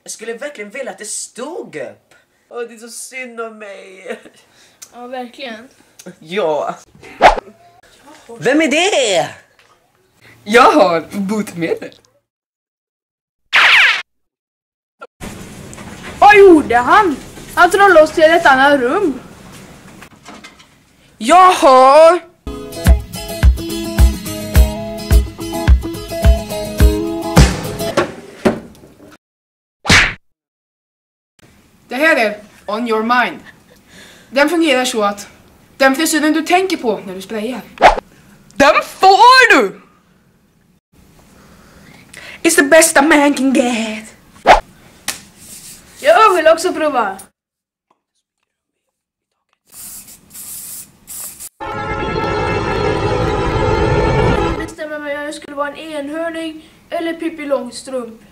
Jag skulle verkligen vilja att det stod upp. Åh, det är så synd om mig. Ja, verkligen. Ja. Vem är det? Jag har botemedel. Vad gjorde han? Han trollade oss till ett annat rum. Jaha! Det här är On Your Mind. Den fungerar så att den frisyren du tänker på när du sprayar, den får du! It's the best a man can get. Jag vill också prova. Jag bestämmer mig om jag skulle vara en enhörning eller Pippi Långstrump.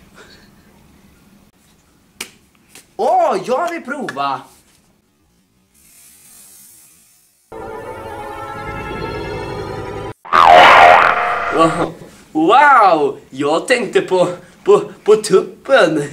Åh, jag vill prova. Wow, jag tänkte på tuppen.